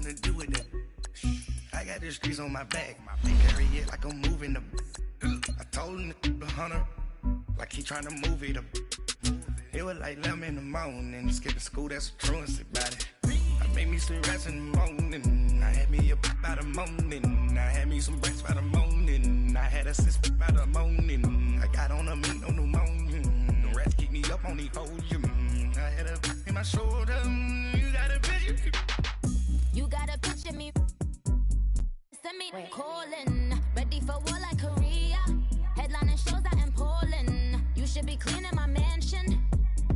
to do with it. I got the streets on my back. Carry it like I'm moving them. I told him the hunter, like he trying to move it up. It was like 11 in the morning. Skipping school, that's a truancy about it. I made me some rest in the morning. I had me a by the morning. I had me some breaks by the morning. I had a sis by the morning. I got on a meat, no pneumonia. The rats keep me up on the podium. I had a in my shoulder. You got a picture. You got a picture me. Send me calling. Ready for war like Korea. Headlining shows out in Poland. You should be cleaning my mansion.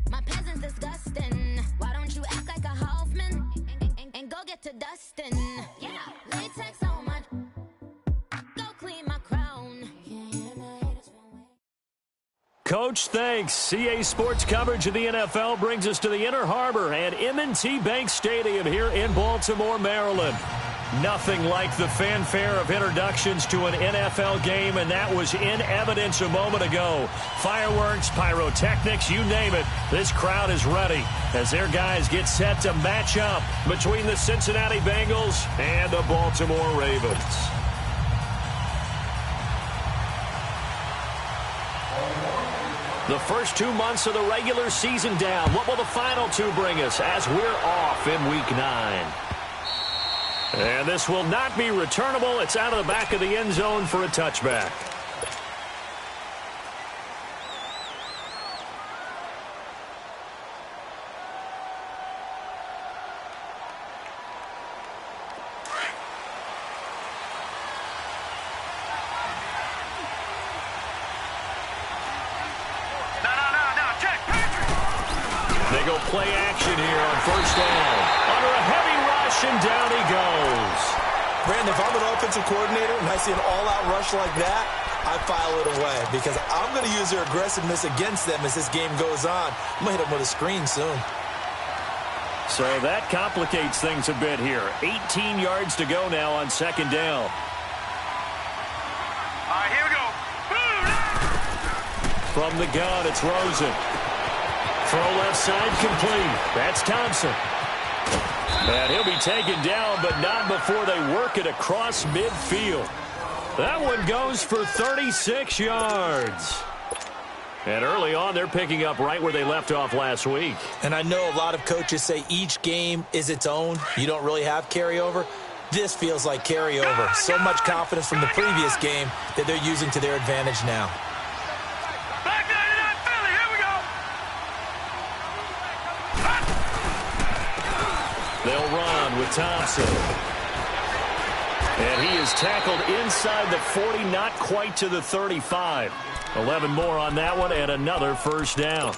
My peasants disgusting. Why don't you act like a Hoffman and go get to dustin'? Yeah, latex on my. Go clean my crown. Coach, thanks. CA Sports coverage of the NFL brings us to the Inner Harbor and M&T Bank Stadium here in Baltimore, Maryland. Nothing like the fanfare of introductions to an NFL game, and that was in evidence a moment ago. Fireworks, pyrotechnics, you name it. This crowd is ready as their guys get set to match up between the Cincinnati Bengals and the Baltimore Ravens. The first 2 months of the regular season down. What will the final two bring us as we're off in Week 9? And this will not be returnable. It's out of the back of the end zone for a touchback. They go play action here on first down. Under a heavy rush, and down he goes. Brandon, if I'm an offensive coordinator and I see an all-out rush like that, I file it away because I'm going to use their aggressiveness against them as this game goes on. I'm going to hit them with a screen soon. So that complicates things a bit here. 18 yards to go now on second down. All right, here we go. From the gun, it's Rosen. Throw left side complete. That's Thompson. And he'll be taken down, but not before they work it across midfield. That one goes for 36 yards. And early on, they're picking up right where they left off last week. And I know a lot of coaches say each game is its own. You don't really have carryover. This feels like carryover. So much confidence from the previous game that they're using to their advantage now. They'll run with Thompson. And he is tackled inside the 40, not quite to the 35. 11 more on that one, and another first down.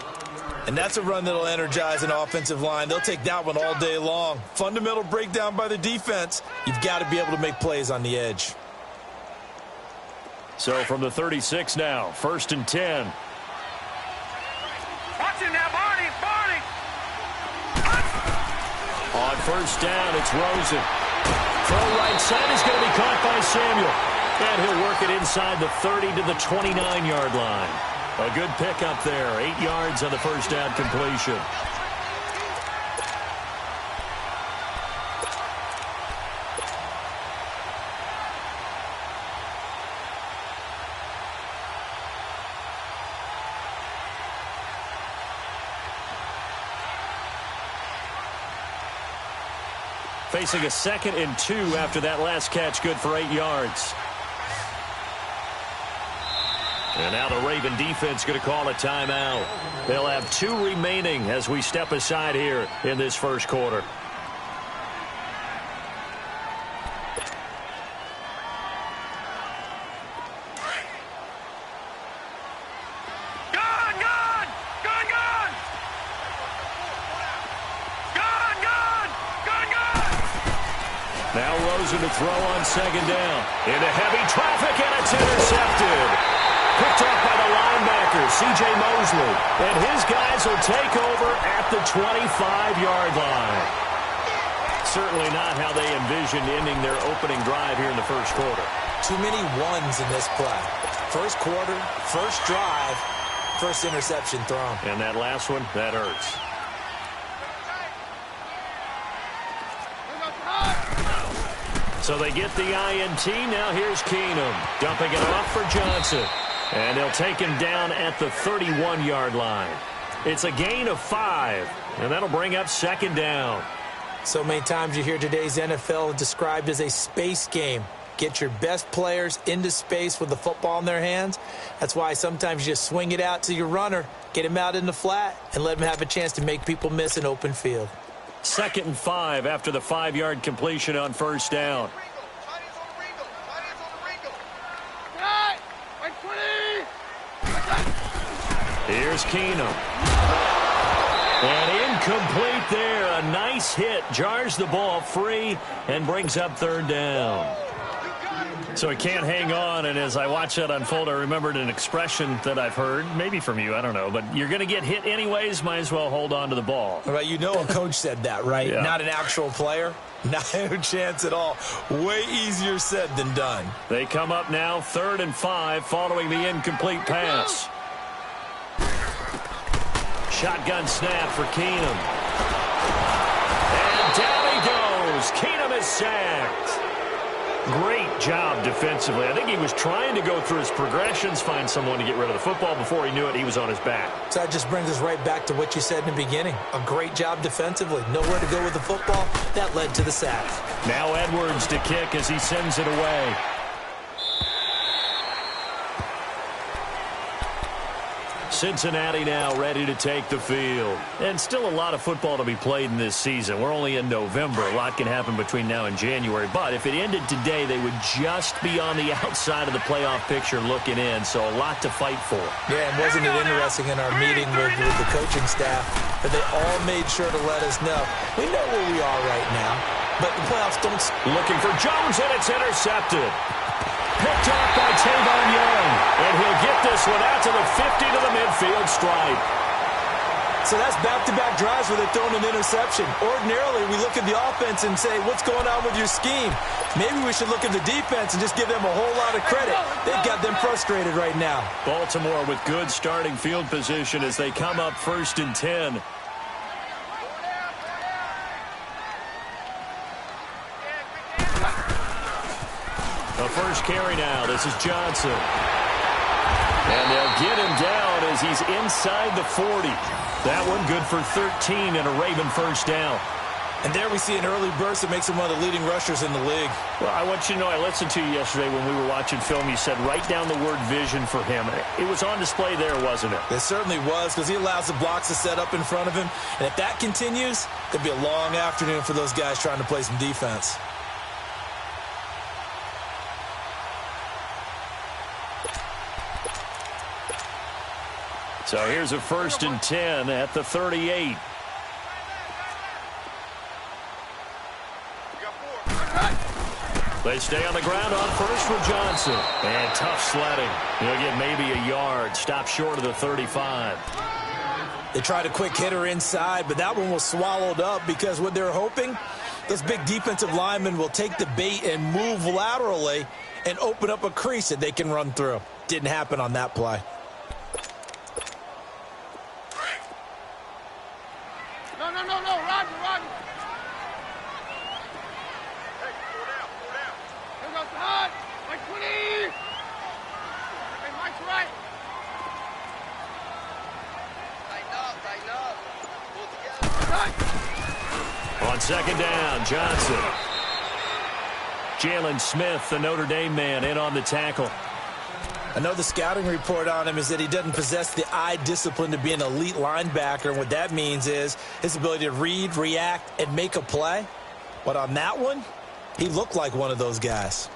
And that's a run that'll energize an offensive line. They'll take that one all day long. Fundamental breakdown by the defense. You've got to be able to make plays on the edge. So from the 36 now, 1st and 10. Watch him now, Barney. On first down, it's Rosen. Throw right side is going to be caught by Samuel. And he'll work it inside the 30 to the 29-yard line. A good pickup there. 8 yards on the first down completion. Facing a 2nd and 2 after that last catch, good for 8 yards. And now the Raven defense going to call a timeout. They'll have 2 remaining as we step aside here in this first quarter. Now Rosen to throw on 2nd down. Into heavy traffic, and it's intercepted. Picked up by the linebacker, C.J. Mosley. And his guys will take over at the 25-yard line. Certainly not how they envisioned ending their opening drive here in the first quarter. Too many ones in this play. First quarter, first drive, first interception thrown. And that last one, that hurts. So they get the INT. Now here's Keenum dumping it off for Johnson. And they'll take him down at the 31-yard line. It's a gain of 5, and that'll bring up second down. So many times you hear today's NFL described as a space game. Get your best players into space with the football in their hands. That's why sometimes you just swing it out to your runner, get him out in the flat, and let him have a chance to make people miss an open field. 2nd and 5 after the 5-yard completion on first down. Here's Keenum. And incomplete there. A nice hit. Jars the ball free and brings up 3rd down. So he can't hang on, and as I watch that unfold, I remembered an expression that I've heard, maybe from you, I don't know, but you're going to get hit anyways, might as well hold on to the ball. Right, you know a coach said that, right? Yeah. Not an actual player. No chance at all. Way easier said than done. They come up now 3rd and 5 following the incomplete pass. Shotgun snap for Keenum. And down he goes. Keenum is sacked. Great job defensively. I think he was trying to go through his progressions, find someone to get rid of the football. Before he knew it, he was on his back. So that just brings us right back to what you said in the beginning. A great job defensively. Nowhere to go with the football. That led to the sack. Now Edwards to kick as he sends it away. Cincinnati now ready to take the field. And still a lot of football to be played in this season. We're only in November. A lot can happen between now and January. But if it ended today, they would just be on the outside of the playoff picture looking in. So a lot to fight for. Yeah, and wasn't it interesting in our meeting with the coaching staff that they all made sure to let us know, we know where we are right now, but the playoffs don't... Looking for Jones, and it's intercepted. Picked off by Tavon Young. And he'll get this one out to the 50 to the midfield stripe. So that's back-to-back drives where they're throwing an interception. Ordinarily, we look at the offense and say, what's going on with your scheme? Maybe we should look at the defense and just give them a whole lot of credit. They've got them frustrated right now. Baltimore with good starting field position as they come up 1st and 10. The first carry now. This is Johnson. And they'll get him down as he's inside the 40. That one good for 13 and a Raven first down. And there we see an early burst that makes him one of the leading rushers in the league. Well, I want you to know, I listened to you yesterday when we were watching film. You said write down the word vision for him. It was on display there, wasn't it? It certainly was, because he allows the blocks to set up in front of him. And if that continues, it'll be a long afternoon for those guys trying to play some defense. So here's a 1st and 10 at the 38. They stay on the ground on first with Johnson. And tough sledding. He'll get maybe a yard. Stop short of the 35. They tried a quick hitter inside, but that one was swallowed up because what they're hoping, those big defensive linemen will take the bait and move laterally and open up a crease that they can run through. Didn't happen on that play. Roger. Hey, pull down. Here goes the hot. Mike 20. Hey, Mike's right. Tighten up. Pull together. On 2nd down, Johnson. Jalen Smith, the Notre Dame man, in on the tackle. I know the scouting report on him is that he doesn't possess the eye discipline to be an elite linebacker. And what that means is his ability to read, react, and make a play. But on that one, he looked like one of those guys.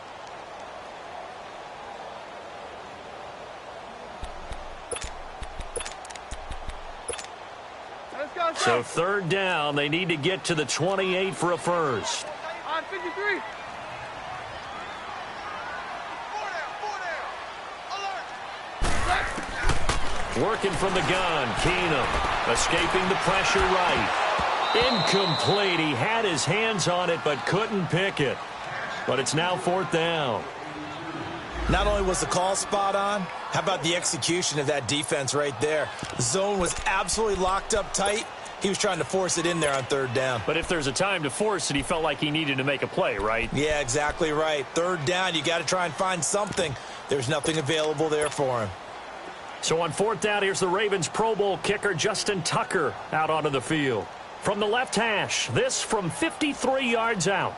So 3rd down, they need to get to the 28 for a first. On 53. Working from the gun, Keenum escaping the pressure right. Incomplete. He had his hands on it but couldn't pick it. But it's now 4th down. Not only was the call spot on, how about the execution of that defense right there? The zone was absolutely locked up tight. He was trying to force it in there on third down. But if there's a time to force it, he felt like he needed to make a play, right? Yeah, exactly right. Third down, you got to try and find something. There's nothing available there for him. So on fourth down, here's the Ravens Pro Bowl kicker Justin Tucker out onto the field. From the left hash, this from 53 yards out.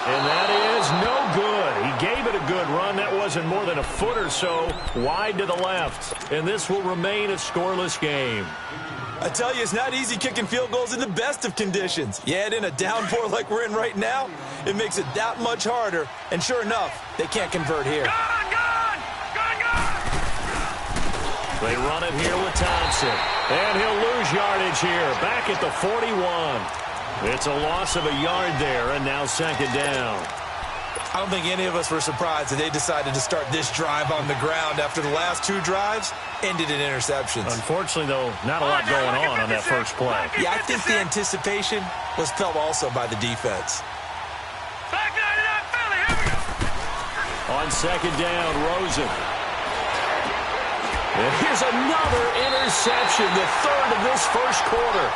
And that is no good. He gave it a good run. That wasn't more than a foot or so wide to the left. And this will remain a scoreless game. I tell you, it's not easy kicking field goals in the best of conditions. You add in a downpour like we're in right now, it makes it that much harder. And sure enough, they can't convert here. They run it here with Thompson. And he'll lose yardage here, back at the 41. It's a loss of a yard there, and now second down. I don't think any of us were surprised that they decided to start this drive on the ground after the last two drives ended in interceptions. Unfortunately, though, not a lot going on that first play. Yeah, I think the anticipation was felt also by the defense. On second down, Rosen. And here's another interception, the third of this first quarter.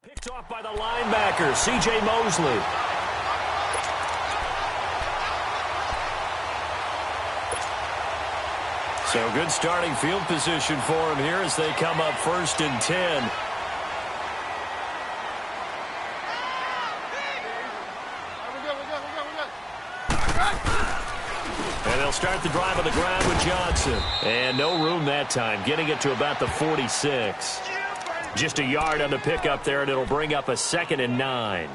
Picked off by the linebacker, C.J. Mosley. So good starting field position for him here as they come up 1st and 10. And they'll start the drive on the ground with Johnson. And no room that time, getting it to about the 46. Just a yard on the pickup there, and it'll bring up a 2nd and 9.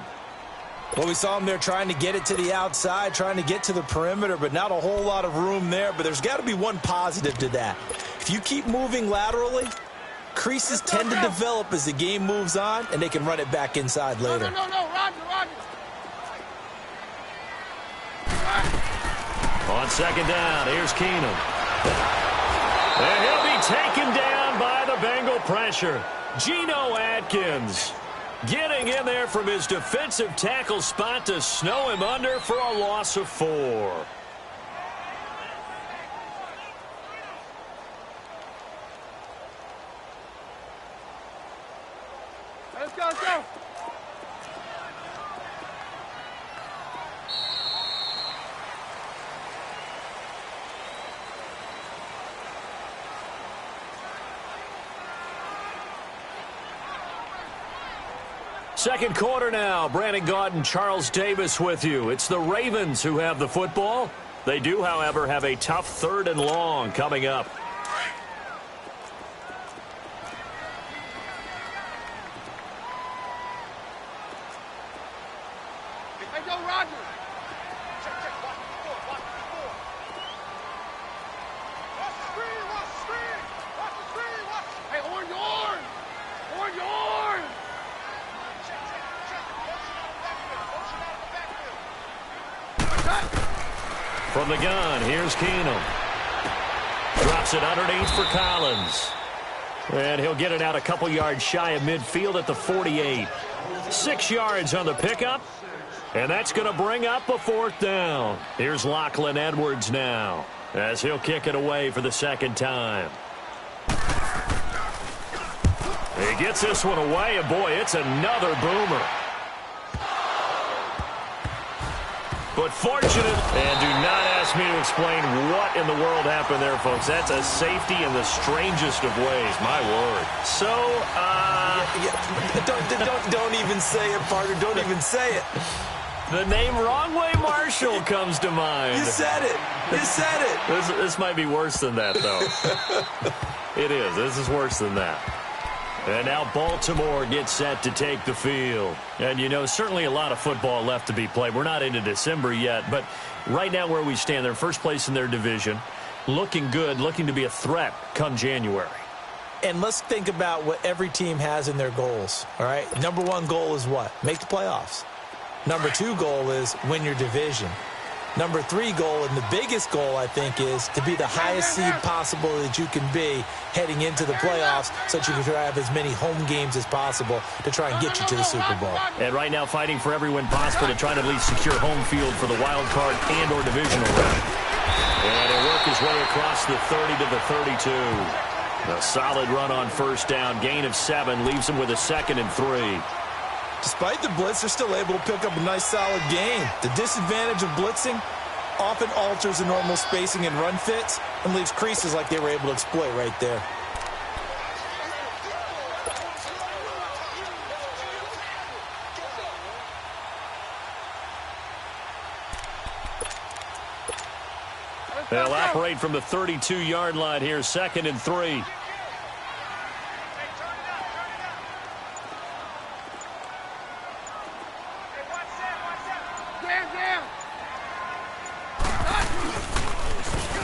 Well, we saw him there trying to get it to the outside, trying to get to the perimeter, but not a whole lot of room there. But there's got to be one positive to that. If you keep moving laterally, creases tend to develop as the game moves on, and they can run it back inside later. No, Roger. On second down, here's Keenum. And he'll be taken down by the Bengal pressure. Geno Atkins getting in there from his defensive tackle spot to snow him under for a loss of 4. Let's go. Second quarter now. Brandon Gaudin, Charles Davis with you. It's the Ravens who have the football. They do, however, have a tough 3rd and long coming up. Hey, go, Roger. Hey, on yours. From the gun, here's Keenum. Drops it underneath for Collins. And he'll get it out a couple yards shy of midfield at the 48. 6 yards on the pickup. And that's going to bring up a 4th down. Here's Lachlan Edwards now, as he'll kick it away for the 2nd time. He gets this one away, and boy, it's another boomer. but fortunate. And do not ask me to explain what in the world happened there, folks. That's a safety in the strangest of ways. My word. So, Don't even say it, partner. Don't even say it. The name Wrong Way Marshall comes to mind. You said it. You said it. This might be worse than that, though. It is. This is worse than that. And now Baltimore gets set to take the field. And, you know, certainly a lot of football left to be played. We're not into December yet, but right now where we stand, they're first place in their division, looking good, looking to be a threat come January. And let's think about what every team has in their goals, all right? Number one goal is what? Make the playoffs. Number two goal is win your division. Number three goal, and the biggest goal, I think, is to be the highest seed possible that you can be heading into the playoffs so that you can try to have as many home games as possible to try and get you to the Super Bowl. And right now fighting for every win possible to try to at least secure home field for the wild card and or divisional round. And he'll work his way across the 30 to the 32. A solid run on first down. Gain of 7 leaves him with a 2nd and 3. Despite the blitz, they're still able to pick up a nice, solid gain. The disadvantage of blitzing often alters the normal spacing and run fits and leaves creases like they were able to exploit right there. They'll operate from the 32-yard line here, 2nd and 3.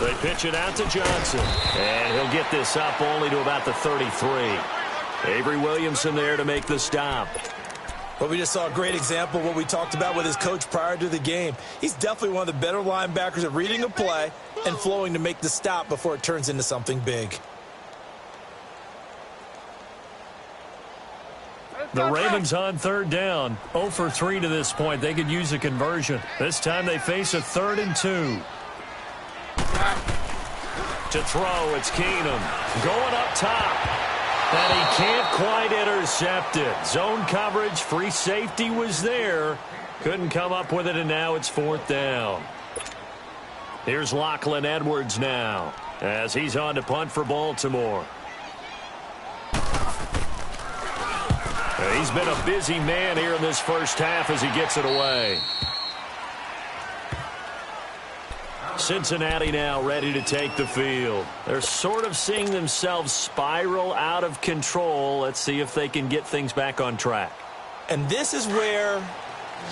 They pitch it out to Johnson. And he'll get this up only to about the 33. Avery Williamson there to make the stop. Well, we just saw a great example of what we talked about with his coach prior to the game. He's definitely one of the better linebackers at reading a play and flowing to make the stop before it turns into something big. The Ravens on 3rd down. 0 for 3 to this point. They could use a conversion. This time they face a 3rd and 2. To throw, it's Keenum going up top. And he can't quite intercept it. Zone coverage, free safety was there. Couldn't come up with it, and now it's 4th down. Here's Lachlan Edwards now as he's on to punt for Baltimore. He's been a busy man here in this first half as he gets it away. Cincinnati now ready to take the field. They're sort of seeing themselves spiral out of control. Let's see if they can get things back on track. And this is where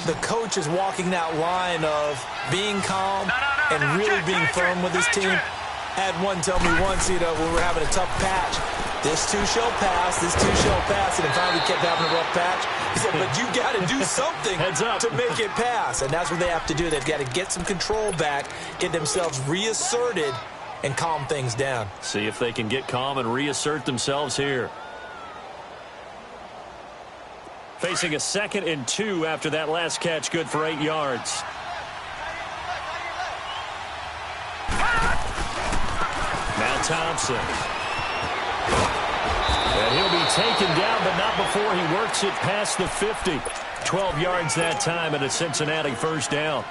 the coach is walking that line of being calm and really being firm with his team. Had one tell me once, you know, when we were having a tough patch, this too shall pass, this too shall pass, and finally kept having a rough patch. He said, but you got to do something to make it pass, and that's what they have to do. They've got to get some control back, get themselves reasserted, and calm things down. See if they can get calm and reassert themselves here. Facing a 2nd and 2 after that last catch, good for 8 yards. Now Thompson. And he'll be taken down, but not before he works it past the 50. 12 yards that time and a Cincinnati 1st down.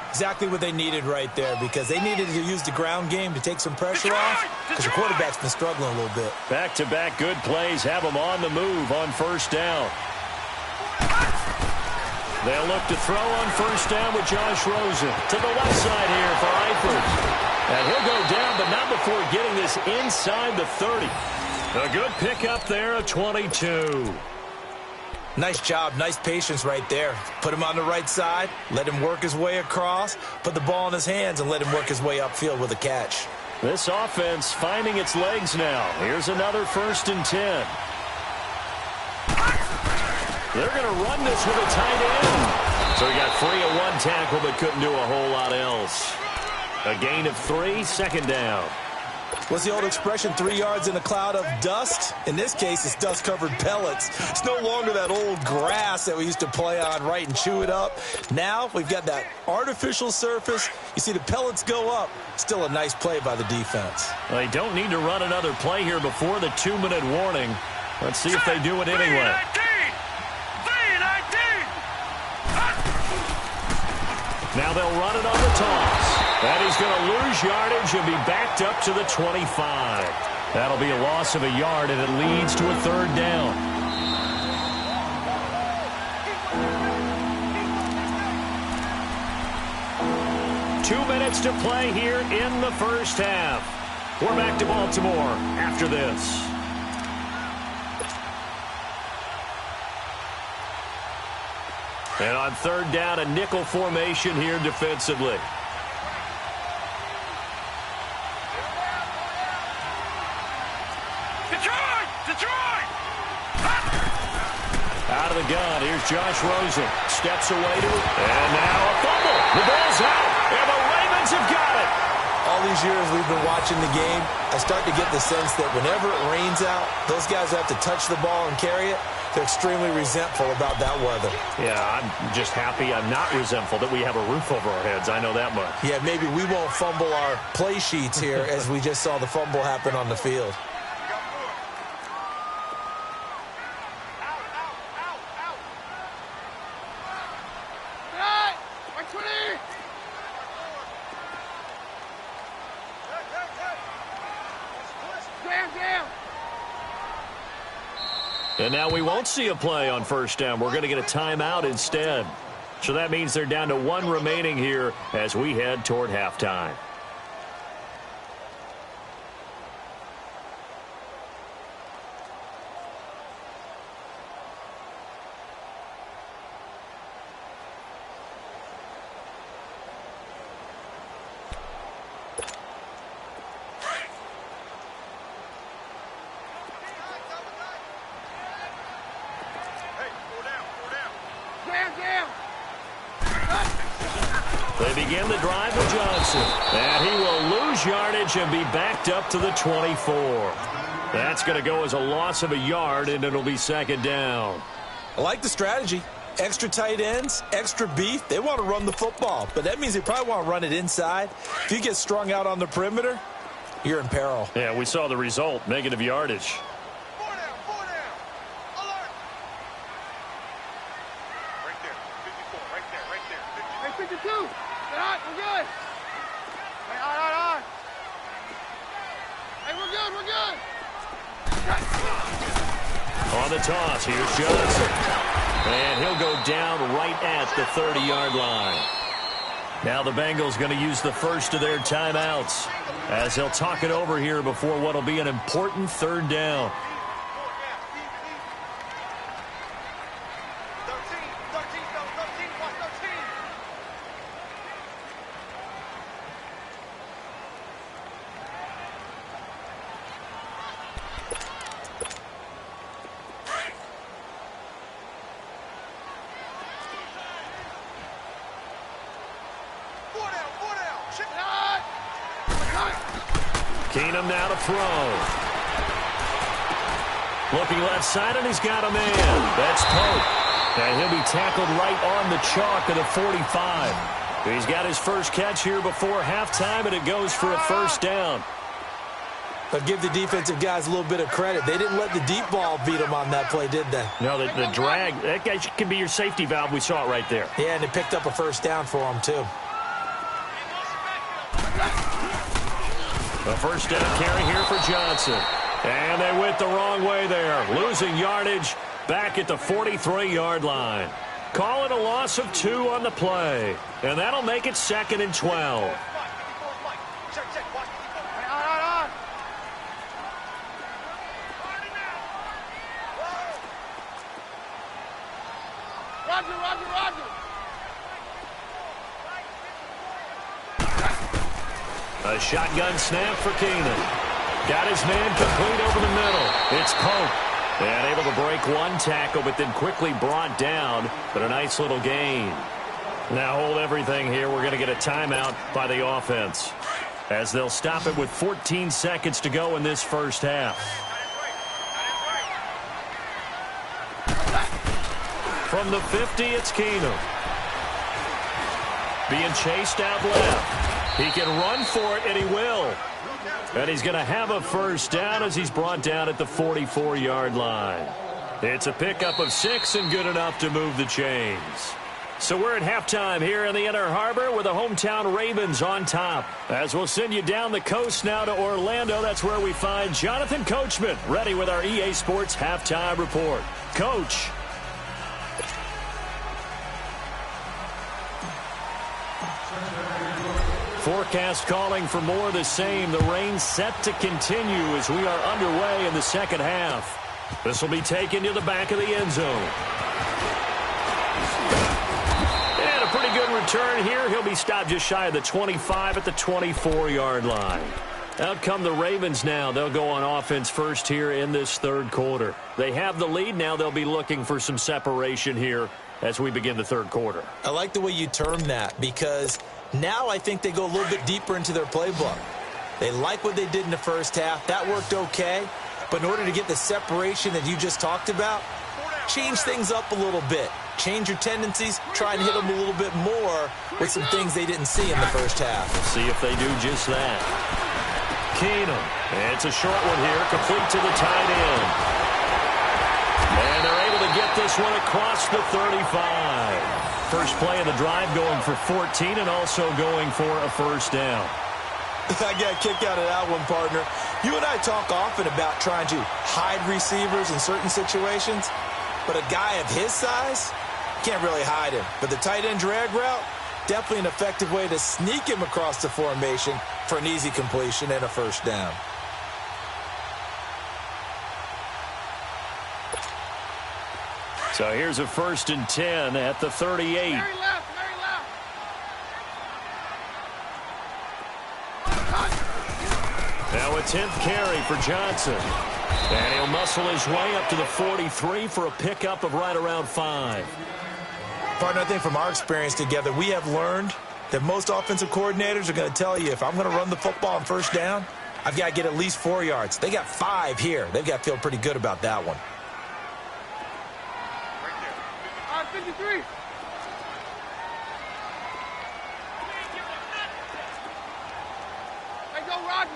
Exactly what they needed right there, because they needed to use the ground game to take some pressure off, because the quarterback's been struggling a little bit. Back-to-back good plays have them on the move on 1st down. They'll look to throw on 1st down with Josh Rosen. To the left side here for Eifert. And he'll go down, but not before getting this inside the 30. A good pickup there of 22. Nice job, nice patience right there. Put him on the right side, let him work his way across, put the ball in his hands, and let him work his way upfield with a catch. This offense finding its legs now. Here's another 1st and 10. They're going to run this with a tight end. So he got free of one tackle, but couldn't do a whole lot else. A gain of 3, 2nd down. What's the old expression, 3 yards in a cloud of dust? In this case, it's dust-covered pellets. It's no longer that old grass that we used to play on, right, and chew it up. Now we've got that artificial surface. You see the pellets go up. Still a nice play by the defense. They don't need to run another play here before the 2-minute warning. Let's see if they do it anyway. Now they'll run it on the toss. And he's going to lose yardage and be backed up to the 25. That'll be a loss of a yard, and it leads to a third down. Two minutes to play here in the first half. We're back to Baltimore after this. And on third down, a nickel formation here defensively. Detroit! Out of the gun, here's Josh Rosen. Steps away to it. And now a fumble. The ball's out, and the Ravens have got it. All these years we've been watching the game, I start to get the sense that whenever it rains out, those guys have to touch the ball and carry it. They're extremely resentful about that weather. Yeah, I'm just happy I'm not resentful that we have a roof over our heads. I know that much. Yeah, maybe we won't fumble our play sheets here as we just saw the fumble happen on the field. And now we won't see a play on first down. We're going to get a timeout instead. So that means they're down to one remaining here as we head toward halftime. They begin the drive with Johnson. And he will lose yardage and be backed up to the 24. That's going to go as a loss of a yard, and it'll be second down. I like the strategy. Extra tight ends, extra beef. They want to run the football, but that means they probably want to run it inside. If you get strung out on the perimeter, you're in peril. Yeah, we saw the result, negative yardage. On the toss, here's Johnson. And he'll go down right at the 30-yard line. Now the Bengals going to use the first of their timeouts as they'll talk it over here before what will be an important third down. Keenum now to throw. Looking left side, and he's got a man. That's Pope. And he'll be tackled right on the chalk of the 45. He's got his first catch here before halftime, and it goes for a first down. But give the defensive guys a little bit of credit. They didn't let the deep ball beat them on that play, did they? No, the drag, that guy can be your safety valve. We saw it right there. Yeah, and they picked up a first down for him, too. A first down carry here for Johnson. And they went the wrong way there. Losing yardage back at the 43-yard line. Call it a loss of 2 on the play. And that'll make it 2nd and 12. A shotgun snap for Keenum. Got his man complete over the middle. It's Pope. And able to break one tackle, but then quickly brought down. But a nice little gain. Now hold everything here. We're going to get a timeout by the offense, as they'll stop it with 14 seconds to go in this first half. From the 50, it's Keenum. Being chased out left. He can run for it, and he will. And he's going to have a first down as he's brought down at the 44-yard line. It's a pickup of 6 and good enough to move the chains. So we're at halftime here in the Inner Harbor with the hometown Ravens on top. As we'll send you down the coast now to Orlando, that's where we find Jonathan Coachman ready with our EA Sports halftime report. Coach. Forecast calling for more of the same. The rain set to continue as we are underway in the second half. This will be taken to the back of the end zone. And a pretty good return here. He'll be stopped just shy of the 25 at the 24-yard line. Out come the Ravens now. They'll go on offense first here in this third quarter. They have the lead. Now they'll be looking for some separation here as we begin the third quarter. I like the way you term that because now I think they go a little bit deeper into their playbook. They like what they did in the first half. That worked okay. But in order to get the separation that you just talked about, change things up a little bit. Change your tendencies. Try and hit them a little bit more with some things they didn't see in the first half. See if they do just that. Keenum. It's a short one here. Complete to the tight end. And they're able to get this one across the 35. First play of the drive going for 14 and also going for a first down. I got a kick out of that one, partner. You and I talk often about trying to hide receivers in certain situations, but a guy of his size can't really hide him. But the tight end drag route, definitely an effective way to sneak him across the formation for an easy completion and a first down. So here's a 1st and 10 at the 38. Very left, very left. Now a 10th carry for Johnson. And he'll muscle his way up to the 43 for a pickup of right around 5. Partner, I think from our experience together, we have learned that most offensive coordinators are going to tell you, if I'm going to run the football on first down, I've got to get at least 4 yards. They got 5 here. They've got to feel pretty good about that one. All right, 53. Hey, go, Roger.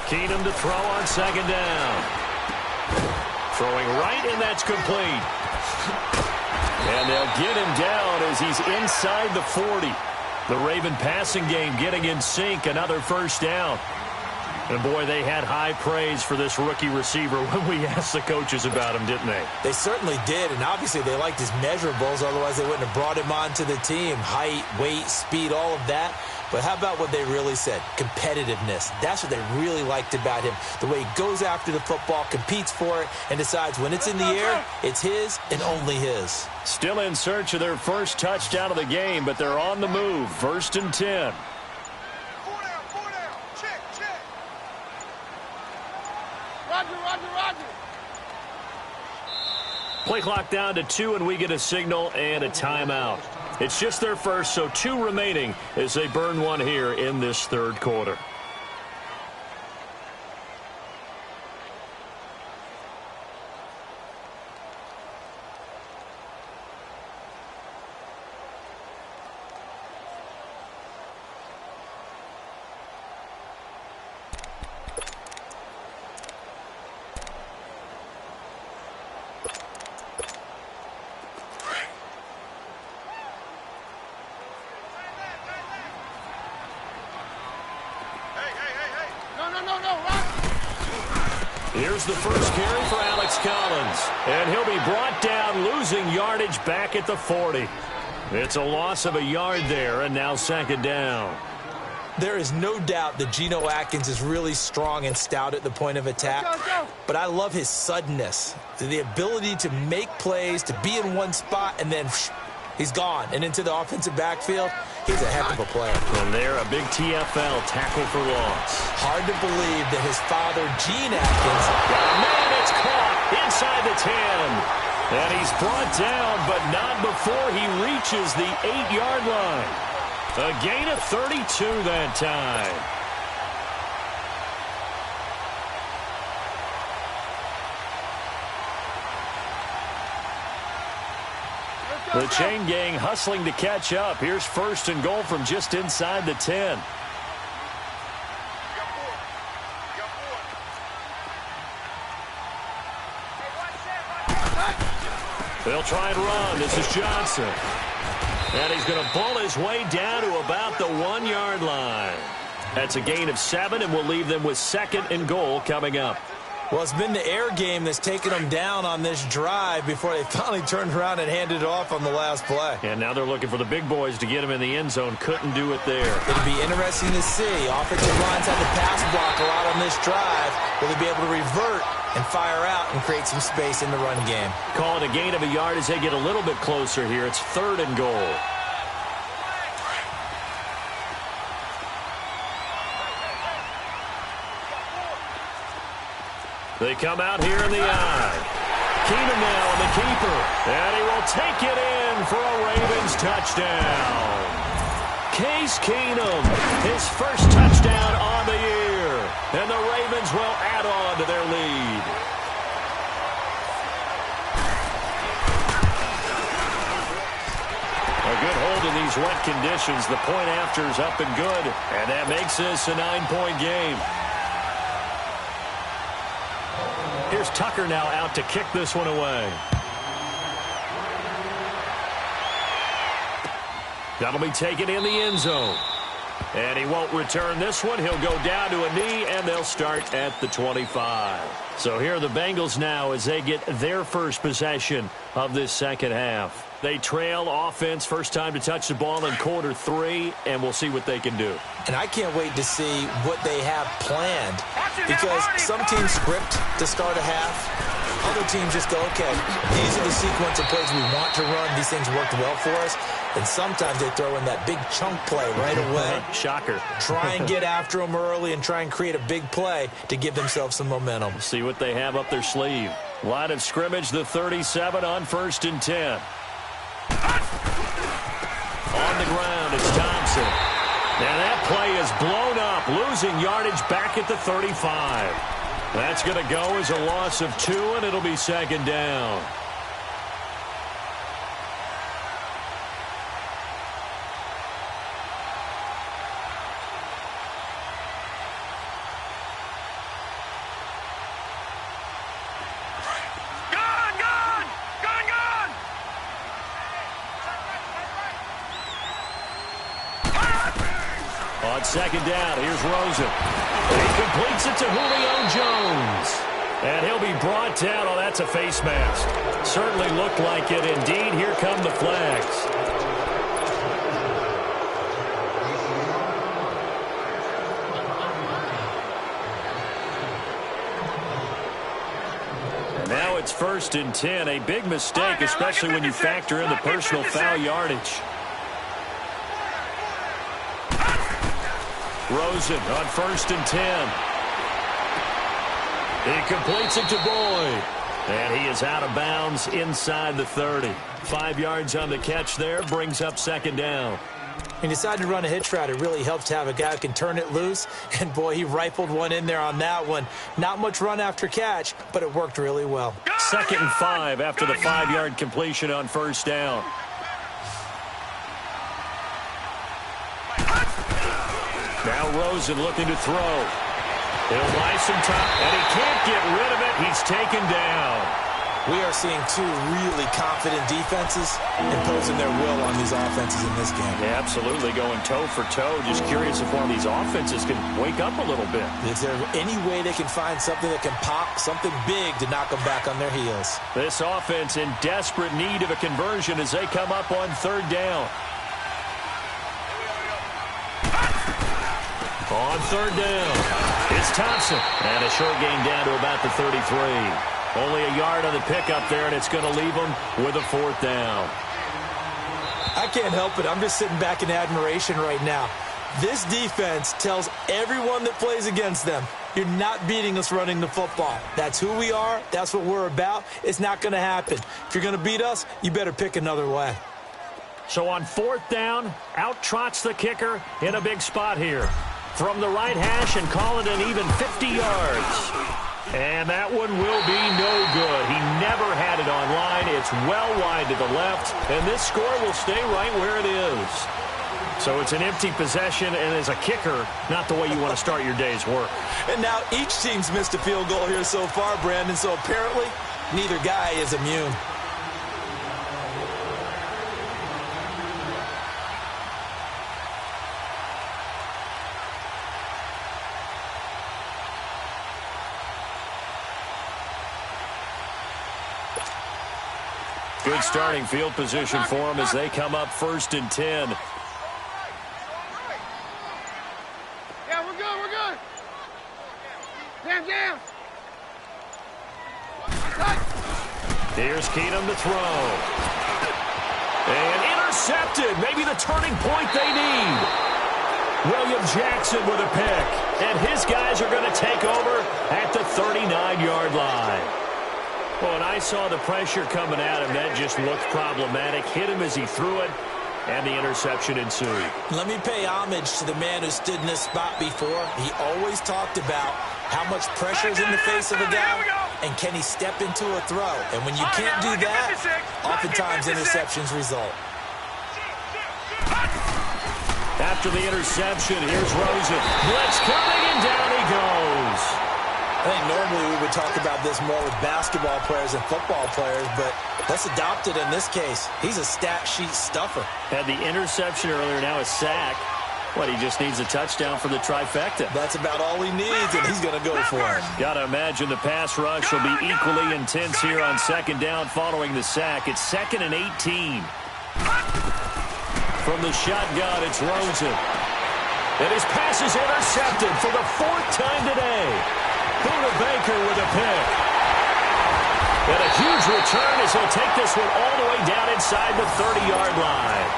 Keenum to throw on 2nd down. Throwing right, and that's complete. And they'll get him down as he's inside the 40. The Raven passing game getting in sync. Another first down. And, boy, they had high praise for this rookie receiver when we asked the coaches about him, didn't they? They certainly did, and obviously they liked his measurables. Otherwise, they wouldn't have brought him onto the team. Height, weight, speed, all of that. But how about what they really said? Competitiveness. That's what they really liked about him. The way he goes after the football, competes for it, and decides when it's in the air, it's his and only his. Still in search of their first touchdown of the game, but they're on the move. 1st and 10. Roger. Play clock down to 2, and we get a signal and a timeout. It's just their first, so 2 remaining as they burn one here in this third quarter. Here's the first carry for Alex Collins. And he'll be brought down, losing yardage back at the 40. It's a loss of a yard there, and now 2nd down. There is no doubt that Geno Atkins is really strong and stout at the point of attack. But I love his suddenness, the ability to make plays, to be in one spot, and then he's gone. And into the offensive backfield, he's a heck of a player. And there, a big TFL tackle for loss. Hard to believe that his father, Gene Atkins, man, it's caught inside the 10. And he's brought down, but not before he reaches the 8-yard line. A gain of 32 that time. The chain gang hustling to catch up. Here's 1st and goal from just inside the 10. They'll try and run. This is Johnson. And he's going to pull his way down to about the 1-yard line. That's a gain of 7, and we'll leave them with 2nd and goal coming up. Well, it's been the air game that's taken them down on this drive before they finally turned around and handed it off on the last play. And now they're looking for the big boys to get him in the end zone. Couldn't do it there. It'll be interesting to see. Offensive lines had the pass block a lot on this drive. Will they be able to revert and fire out and create some space in the run game? Call it a gain of a yard as they get a little bit closer here. It's 3rd and goal. They come out here in the eye. Keenum now on the keeper. And he will take it in for a Ravens touchdown. Case Keenum, his first touchdown on the year. And the Ravens will add on to their lead. A good hold in these wet conditions. The point after is up and good. And that makes this a 9-point game. Here's Tucker now out to kick this one away. That'll be taken in the end zone. And he won't return this one. He'll go down to a knee, and they'll start at the 25. So here are the Bengals now as they get their first possession of this second half. They trail offense, first time to touch the ball in quarter 3, and we'll see what they can do. And I can't wait to see what they have planned, because some teams script to start a half. Other teams just go, okay, these are the sequence of plays we want to run. These things worked well for us. And sometimes they throw in that big chunk play right away. Shocker. Try and get after them early and try and create a big play to give themselves some momentum. See what they have up their sleeve. Line of scrimmage, the 37 on 1st and 10. On the ground, it's Thompson. And that play is blown up, losing yardage back at the 35. That's going to go as a loss of 2, and it'll be 2nd down. On 2nd down, here's Rosen. He completes it to Julio Jones. And he'll be brought down. Oh, that's a face mask. Certainly looked like it. Indeed, here come the flags. And now it's 1st and 10. A big mistake, especially when you factor in the personal foul yardage. Rosen on 1st and 10. He completes it to Boyd. And he is out of bounds inside the 30. 5 yards on the catch there, brings up 2nd down. He decided to run a hitch route. It really helps to have a guy who can turn it loose. And, boy, he rifled one in there on that one. Not much run after catch, but it worked really well. 2nd and 5 after the 5-yard completion on 1st down. Now Rosen looking to throw. He'll buy some time, and he can't get rid of it. He's taken down. We are seeing 2 really confident defenses imposing their will on these offenses in this game. Yeah, absolutely, going toe for toe. Just curious if one of these offenses can wake up a little bit. Is there any way they can find something that can pop, something big to knock them back on their heels? This offense in desperate need of a conversion as they come up on 3rd down. On 3rd down, it's Thompson. And a short gain down to about the 33. Only a yard on the pickup there, and it's going to leave them with a 4th down. I can't help it. I'm just sitting back in admiration right now. This defense tells everyone that plays against them, you're not beating us running the football. That's who we are. That's what we're about. It's not going to happen. If you're going to beat us, you better pick another way. So on 4th down, out trots the kicker in a big spot here. From the right hash and call it an even 50 yards. And that one will be no good. He never had it on line. It's well wide to the left. And this score will stay right where it is. So it's an empty possession, and as a kicker, not the way you want to start your day's work. And now each team's missed a field goal here so far, Brandon. So apparently, neither guy is immune. Good starting field position for them as they come up 1st and 10. Yeah, we're good, we're good. Jam. Here's Keenum to throw. And intercepted. Maybe the turning point they need. William Jackson with a pick. And his guys are going to take over at the 39-yard line. Well, when I saw the pressure coming at him, that just looked problematic. Hit him as he threw it, and the interception ensued. Let me pay homage to the man who stood in this spot before. He always talked about how much pressure is in the face of a guy, and can he step into a throw. And when you can't do that, oftentimes interceptions result. After the interception, here's Rosen. Blitz coming, and down he goes. I think normally we would talk about this more with basketball players and football players, but let's adopt it in this case. He's a stat sheet stuffer. Had the interception earlier, now a sack. What, he just needs a touchdown for the trifecta. That's about all he needs, and he's going to go for it. Got to imagine the pass rush will be equally intense here on 2nd down following the sack. It's 2nd and 18. From the shotgun, it's Rosen. And his pass is intercepted for the 4th time today. Buda Baker with a pick. And a huge return as he'll take this one all the way down inside the 30-yard line.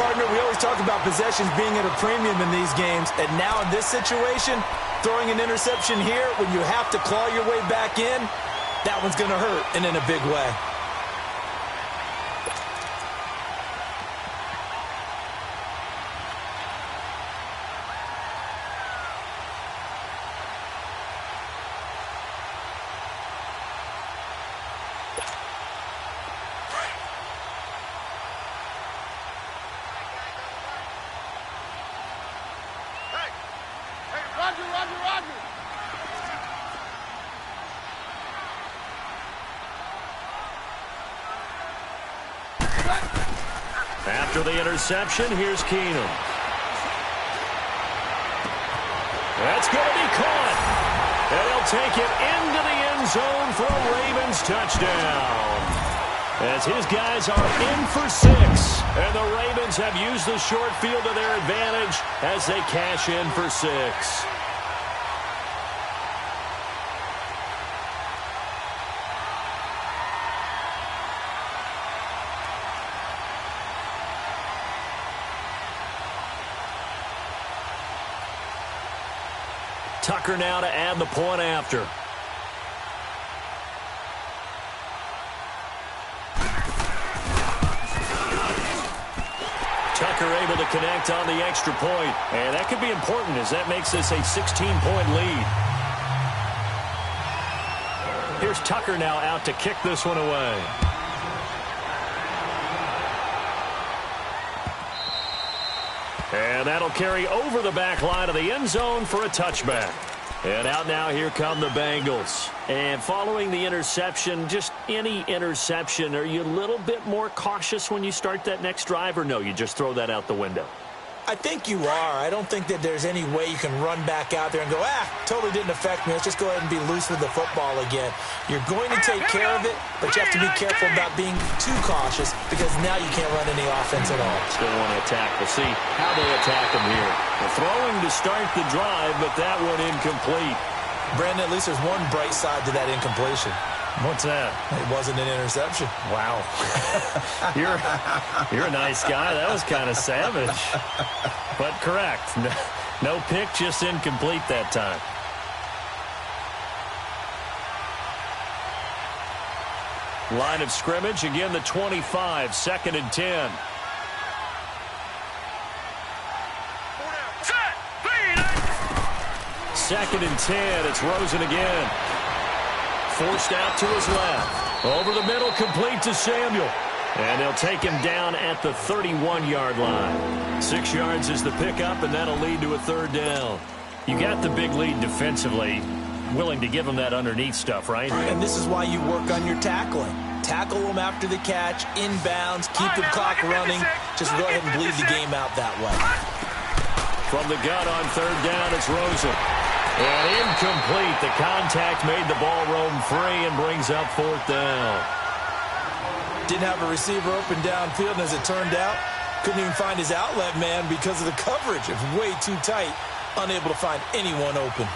Partner, we always talk about possessions being at a premium in these games, and now in this situation, throwing an interception here when you have to claw your way back in, that one's going to hurt, and in a big way. Roger. After the interception, here's Keenum. That's going to be caught. And he'll take it into the end zone for a Ravens touchdown. As his guys are in for 6. And the Ravens have used the short field to their advantage as they cash in for 6. Tucker now to add the point after. Tucker able to connect on the extra point. And that could be important as that makes this a 16-point lead. Here's Tucker now out to kick this one away. And that'll carry over the back line of the end zone for a touchback. And out now, here come the Bengals. And following the interception, just any interception, are you a little bit more cautious when you start that next drive, or no, you just throw that out the window? I think you are. I don't think that there's any way you can run back out there and go, totally didn't affect me. Let's just go ahead and be loose with the football again. You're going to take care of it, but you have to be careful about being too cautious because now you can't run any offense at all. Still want to attack. We'll see how they attack him here. They're throwing to start the drive, but that one incomplete. Brandon, at least there's one bright side to that incompletion. What's that? It wasn't an interception. Wow. You're a nice guy. That was kind of savage. But correct. No pick, just incomplete that time. Line of scrimmage, again the 25, 2nd and 10. Second and 10, it's Rosen again. Forced out to his left. Over the middle, complete to Samuel. And they'll take him down at the 31-yard line. 6 yards is the pickup, and that'll lead to a 3rd down. You got the big lead defensively. Willing to give him that underneath stuff, right? And this is why you work on your tackling. Tackle them after the catch, inbounds, keep the clock running. Just go ahead and bleed the game out that way. From the gun on 3rd down, it's Rosen. And incomplete. The contact made the ball roam free and brings up 4th down. Didn't have a receiver open downfield, and as it turned out, couldn't even find his outlet man because of the coverage. It was way too tight, unable to find anyone open.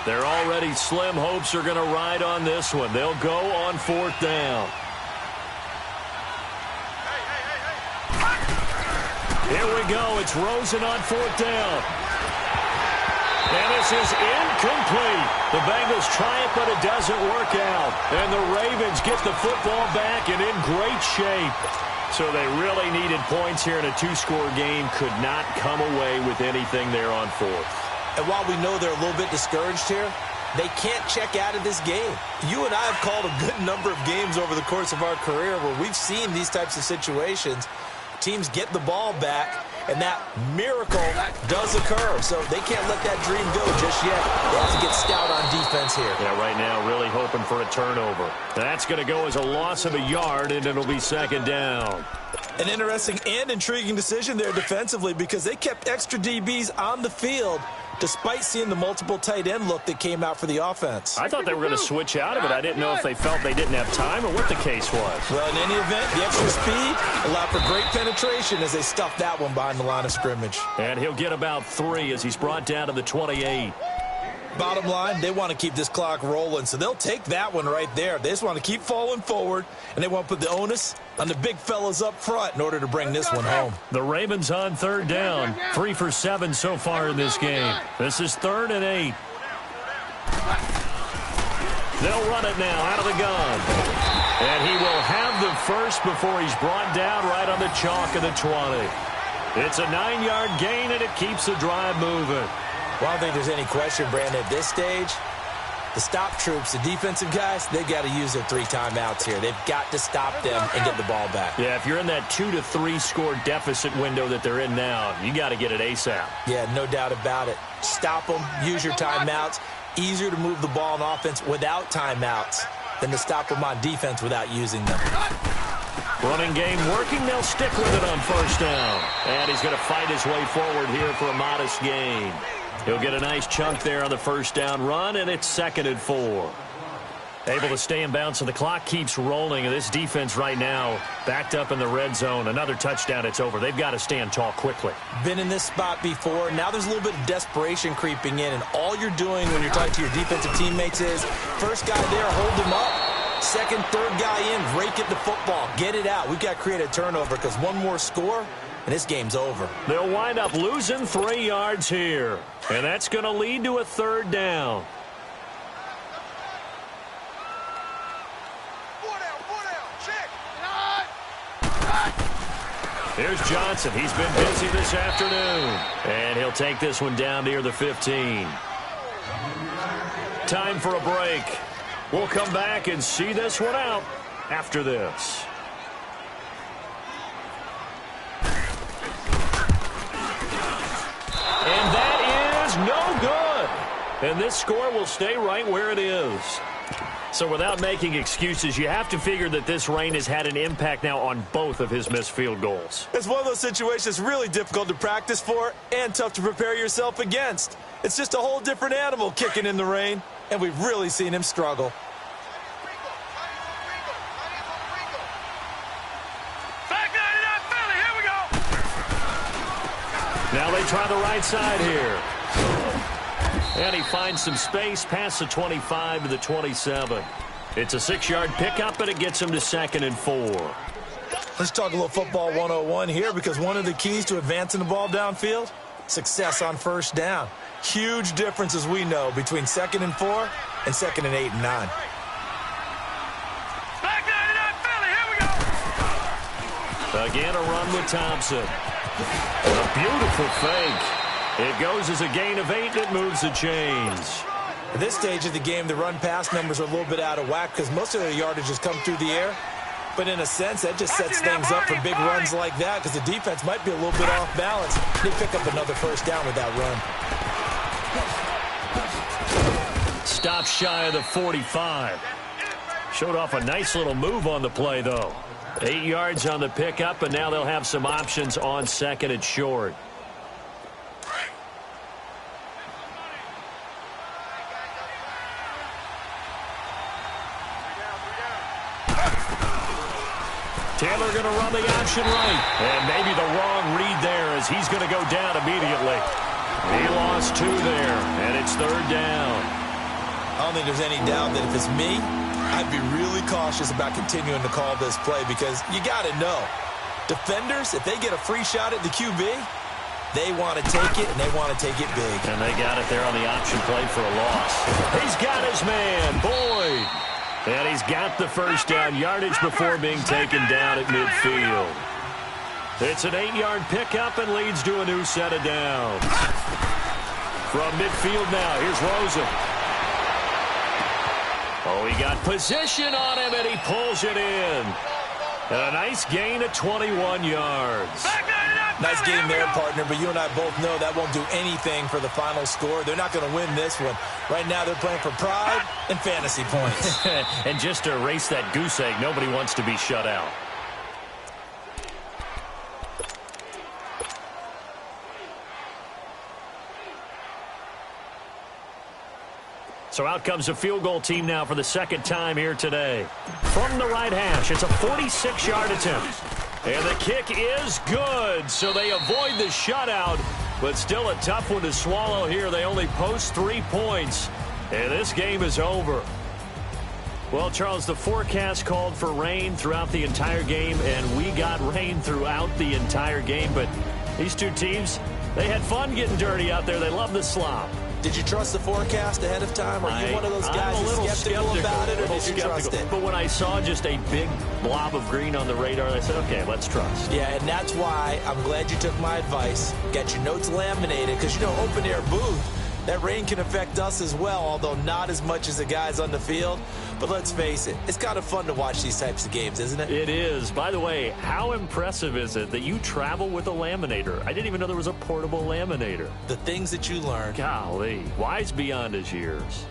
Their already slim hopes are going to ride on this one. They'll go on 4th down. Here we go. It's Rosen on 4th down. And this is incomplete. The Bengals try it, but it doesn't work out. And the Ravens get the football back and in great shape. So they really needed points here in a 2-score game. Could not come away with anything there on 4th. And while we know they're a little bit discouraged here, they can't check out of this game. You and I have called a good number of games over the course of our career where we've seen these types of situations. Teams get the ball back, and that miracle does occur. So they can't let that dream go just yet. They have to get stout on defense here. Yeah, right now really hoping for a turnover. That's going to go as a loss of a yard, and it'll be 2nd down. An interesting and intriguing decision there defensively because they kept extra DBs on the field despite seeing the multiple tight end look that came out for the offense. I thought they were going to switch out of it. I didn't know if they felt they didn't have time or what the case was. Well, in any event, the extra speed allowed for great penetration as they stuffed that one behind the line of scrimmage. And he'll get about 3 as he's brought down to the 28. Bottom line, they want to keep this clock rolling, so they'll take that one right there. They just want to keep falling forward, and they want to put the onus on the big fellas up front in order to bring this one home. The Ravens on 3rd down. 3 for 7 so far in this game. This is 3rd and 8. They'll run it now out of the gun. And he will have the first before he's brought down right on the chalk of the 20. It's a 9-yard gain, and it keeps the drive moving. Well, I don't think there's any question, Brandon, at this stage, the stop troops, the defensive guys, they got to use their 3 timeouts here. They've got to stop them and get the ball back. Yeah, if you're in that 2 to 3 score deficit window that they're in now, you got to get it ASAP. Yeah, no doubt about it. Stop them, use your timeouts. Easier to move the ball on offense without timeouts than to stop them on defense without using them. Running game working. They'll stick with it on 1st down. And he's going to fight his way forward here for a modest gain. He'll get a nice chunk there on the 1st down run, and it's 2nd and 4. Able to stay in bounds, so the clock keeps rolling. And this defense right now backed up in the red zone. Another touchdown, it's over. They've got to stand tall quickly. Been in this spot before. Now there's a little bit of desperation creeping in, and all you're doing when you're talking to your defensive teammates is first guy there, hold him up. Second, third guy in, rake it the football. Get it out. We've got to create a turnover because one more score, and this game's over. They'll wind up losing 3 yards here. And that's going to lead to a 3rd down. Here's Johnson. He's been busy this afternoon. And he'll take this one down near the 15. Time for a break. We'll come back and see this one out after this. And that is no good. And this score will stay right where it is. So without making excuses, you have to figure that this rain has had an impact now on both of his missed field goals. It's one of those situations really difficult to practice for and tough to prepare yourself against. It's just a whole different animal kicking in the rain, and we've really seen him struggle. Now they try the right side here. And he finds some space past the 25 to the 27. It's a 6-yard pickup, and it gets him to 2nd and 4. Let's talk a little football 101 here because one of the keys to advancing the ball downfield, success on 1st down. Huge difference, as we know, between 2nd and 4 and 2nd and 8 and 9. Again, a run with Thompson. A beautiful fake. It goes as a gain of 8, and it moves the chains. At this stage of the game, the run-pass numbers are a little bit out of whack because most of their yardage has come through the air. But in a sense, that just sets things up for big runs like that because the defense might be a little bit off balance. They pick up another 1st down with that run. Stop shy of the 45. Showed off a nice little move on the play, though. 8 yards on the pickup, and now they'll have some options on 2nd and short. Taylor going to run the option right. And maybe the wrong read there as he's going to go down immediately. He lost 2 there, and it's 3rd down. I don't think there's any doubt that if it's me, I'd be really cautious about continuing to call this play because you got to know, defenders, if they get a free shot at the QB, they want to take it, and they want to take it big. And they got it there on the option play for a loss. He's got his man, Boyd. And he's got the first down yardage before being taken down at midfield. It's an 8-yard pickup and leads to a new set of downs. From midfield now, here's Rosen. Oh, he got position on him, and he pulls it in. And a nice gain of 21 yards. Nice game there, partner, but you and I both know that won't do anything for the final score. They're not going to win this one. Right now, they're playing for pride and fantasy points. And just to erase that goose egg, nobody wants to be shut out. So out comes a field goal team now for the 2nd time here today. From the right hash, it's a 46-yard attempt. And the kick is good, so they avoid the shutout, but still a tough one to swallow here. They only post 3 points, and this game is over. Well, Charles, the forecast called for rain throughout the entire game, and we got rain throughout the entire game, but these two teams, they had fun getting dirty out there. They love the slop. Did you trust the forecast ahead of time? Are you one of those guys who's skeptical about it, or did you trust it? But when I saw just a big blob of green on the radar, I said, okay, let's trust. Yeah, and that's why I'm glad you took my advice. Get your notes laminated, because, you know, open-air booth, that rain can affect us as well, although not as much as the guys on the field. But let's face it, it's kind of fun to watch these types of games, isn't it? It is. By the way, how impressive is it that you travel with a laminator? I didn't even know there was a portable laminator. The things that you learn. Golly, wise beyond his years.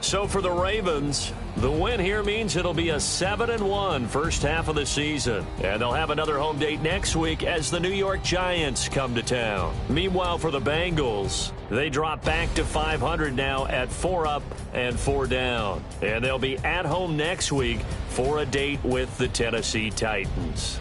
So for the Ravens, the win here means it'll be a 7-1 first half of the season. And they'll have another home date next week as the New York Giants come to town. Meanwhile, for the Bengals, they drop back to 500 now at 4 up and 4 down. And they'll be at home next week for a date with the Tennessee Titans.